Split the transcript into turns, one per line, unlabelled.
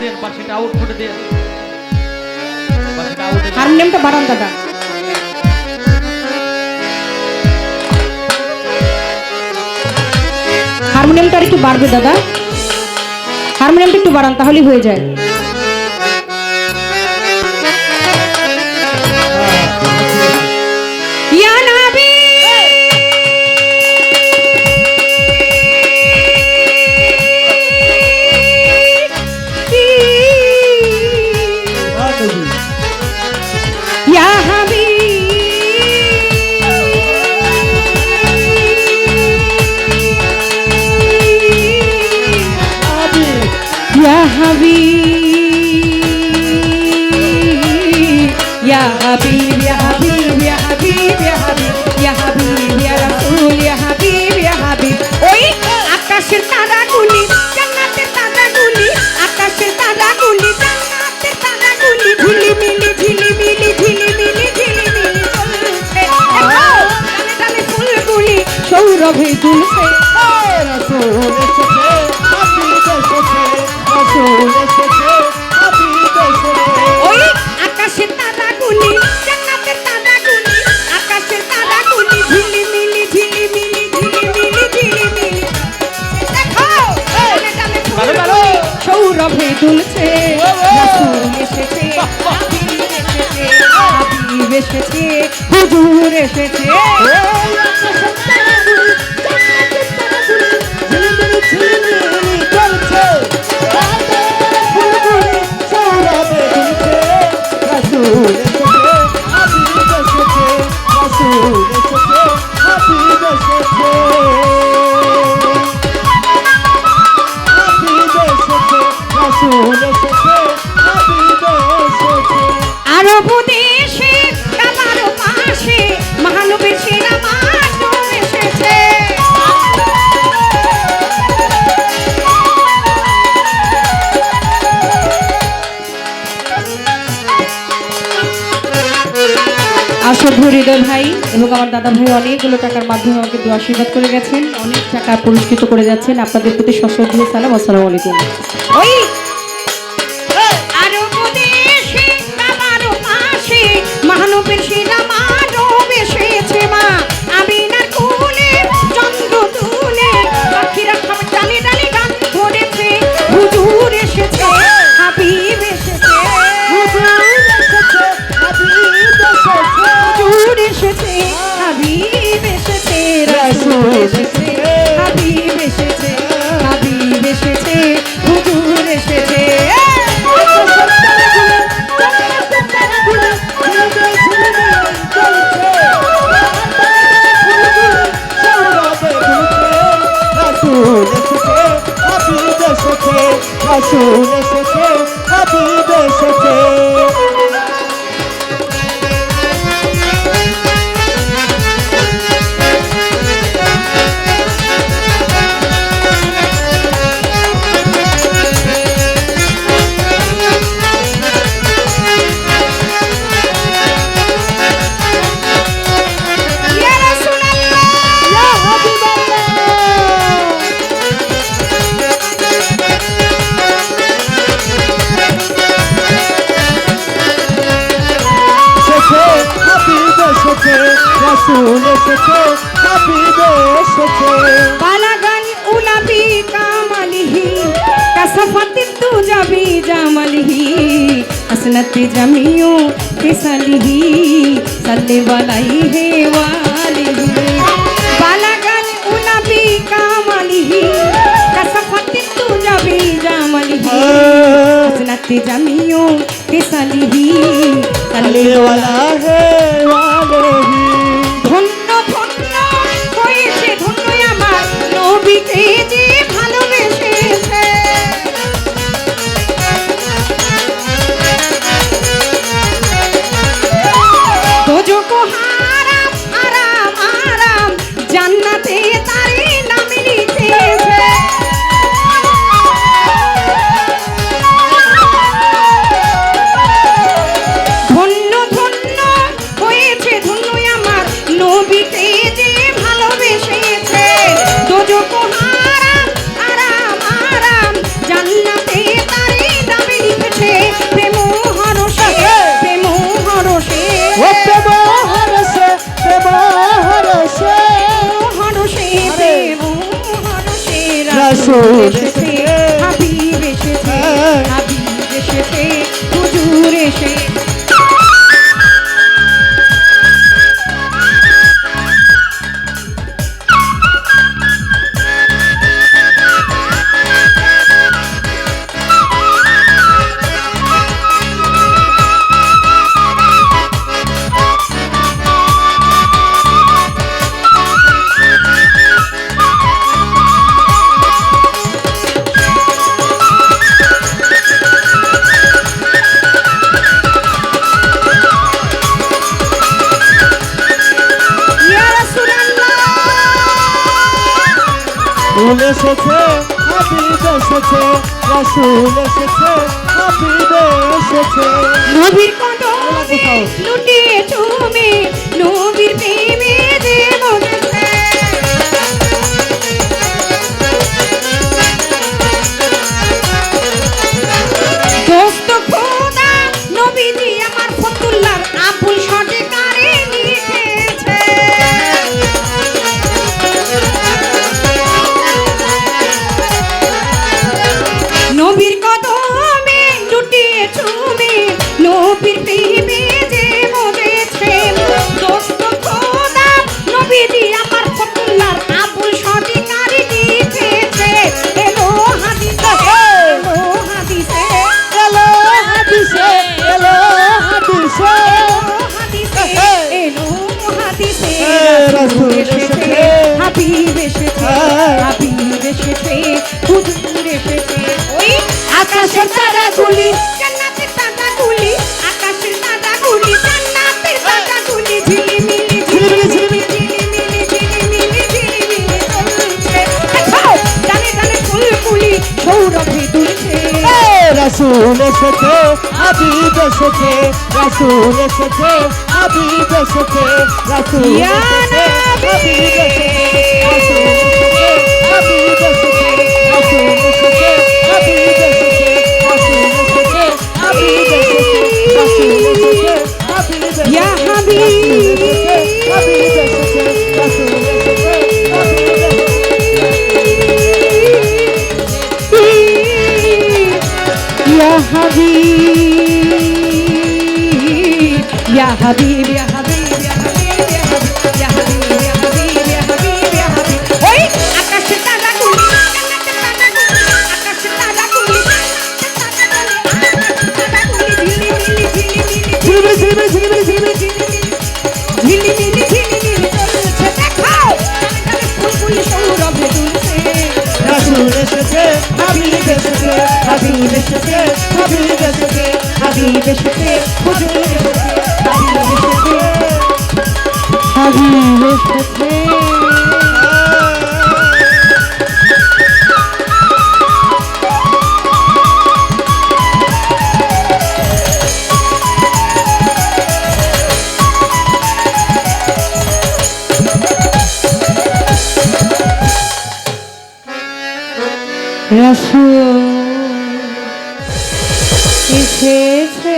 দেন, বাঁশিটা আউটপুটে দেন, বাঁশিটা আউটে দেন।
হারমোনিয়ামটা বাড়ান দাদা। হারমোনিয়ামটা আর একটু বাড়বে দাদা, হারমোনিয়ামটা একটু বাড়ান তাহলেই হয়ে যায়। ইয়া নবী ইয়া Ya Habib, Ya Habib, Ya Habib, Ya Habib, Ya Habib, Ya Habib, Ya Rasul, Ya Habib, Ya Habib. ওই আকাশের তারাগুলি, জান্নাতের তারাগুলি, আকাশের তারাগুলি, জান্নাতের তারাগুলি, ঝিলিমিলি ঝিলিমিলি ঝিলিমিলি ঝিলিমিলি জ্বলছে। ডালে ডালে ফুলগুলি সৌরভে দুলছে। রাসূল এসেছে, হাবিব এসেছে, রাসূল এসেছে, হাবিব এসেছে। ওই আকাশের তারাগুলি, জান্নাতের তারাগুলি, আকাশের তারাগুলি, ঝিলিমিলি ঝিলিমিলি ঝিলিমিলি ঝিলিমিলি। দেখো ডালে ডালে ফুলগুলি সৌরভে দুলছে। রাসূল এসেছে, হাবিব এসেছে, হাবিব এসেছে, হুজুর এসেছে। আরব দেশে কাবার পাশে মহানবীর সেরা মানব এসেছে। আসল হৃদয় ভাই এবং আমার দাদা ভাই অনেকগুলো টাকার মাধ্যমে আমাকে দোয়া আশীর্বাদ করে গেছেন, অনেক টাকা পুরস্কৃত করে যাচ্ছেন। আপনাদের প্রতি সশ্রদ্ধেয় সালাম, আসসালামু আলাইকুম। ওই আরব দেশে কাবার পাশে মহানবীর সেরা মানব এসেছে। মা আমিনার কোলে চন্দ্র তুলে পাখিরা সব ডালে ডালে গান ধরেছে। হুজুর এসেছে, হাবিব এসেছে, হুজুর এসেছে, হাবিব এসেছে, হুজুর এসেছে, হাবিব এসেছে, রাসূল এসেছে, হাবিব এসেছে, হাবিব এসেছে, হুজুর এসেছে। রাসূল এসেছে, হাবিব এসেছে। রাসূল এসেছে, হাবিব এসেছে। বালাগান উলাবি কামালিহি কাসাফাতি তুজাবি জামালিহি হাসনাতি জামিউ ফিসালিহি সাল্লি আলাইহি ওয়ালিহি। বালাগান উলাবি কামালিহি কাসাফাতি তুজাবি জামালিহি হাসনাতি জামিউ ফিসালিহি সাল্লি আলাইহি ওয়ালিহি। ধন্য ধন্য হয়েছে, ধন্য আমার নবীকে যে ভালোবেসেছে। দোজখ হারাম আরাম আরাম, জান্নাতে তারে নাম লিখেছে। ধন্য ধন্য হয়েছে, ধন্য এসে
রাসূল এসেছে হাবিব এসেছে রাসূল এসেছে হাবিব এসেছে
নবীর কদমে লুটিয়ে চুমে নবীর প্রেমে যে মজেছে দোস্ত খোদা নবীজি আমার ফতুল্লার আবুল সরকারে লিখেছে নবীর কদমে লুটিয়ে চুমে নবীর প্রেমে যে মজেছে দোস্ত খোদা নবীজি আমার ফতুল্লার আবুল সরকারে লিখেছে এলো হাদিসে এলো হাদিসে
এলো হাদিসে এলো হাদিসে
এলো হাদিসে
রাসূল
এসেছে হাবিব এসেছে হাবিব এসেছে হুজুর এসেছে ওই আকাশের তারাগুলি জান্নাতের তারাগুলি আকাশের তারাগুলি জান্নাতের তারাগুলি ঝিলিমিলি ঝিলিমিলি ঝিলিমিলি ঝিলিমিলি ঝিলিমিলি চলছে দেখো জানে জানে ফুলগুলি সৌরভে দুলছে
রাসূল এসেছে হাবিব এসেছে রাসূল এসেছে হাবিব এসেছে রাসূল
ইয়া
এসেছে হাবিব এসেছে রাসূল এসেছে হাবিব এসেছে রাসূল এসেছে হাবিব এসেছে রাসূল এসেছে হাবিব এসেছে রাসূল এসেছে হাবিব এসেছে
ইয়া হাবিব
হাবিব এসেছে রাসূল এসেছে হাবিব
يا حبيب يا حبيب يا حبيب يا حبيب يا حبيب يا حبيب يا حبيب يا حبيب يا حبيب ওই আকাশে তারাগুলি জান্নাতের তারাগুলি আকাশে তারাগুলি জান্নাতের তারাগুলি ঝিলিমিলি ঝিলিমিলি
ঝিলিমিলি ঝিলিমিলি ঝিলিমিলি
ঝিলিমিলি ঝিলিমিলি চলছে দেখাও জানে ফুলগুলি সৌরভে দুলছে
রাসূল এসেছে হাবিব এসেছে হাবিব এসেছে হাবিব এসেছে
হাবিব এসেছে হুজুর এসেছে হাবিব এসেছে হাবিব এসেছে রাসূল এসেছে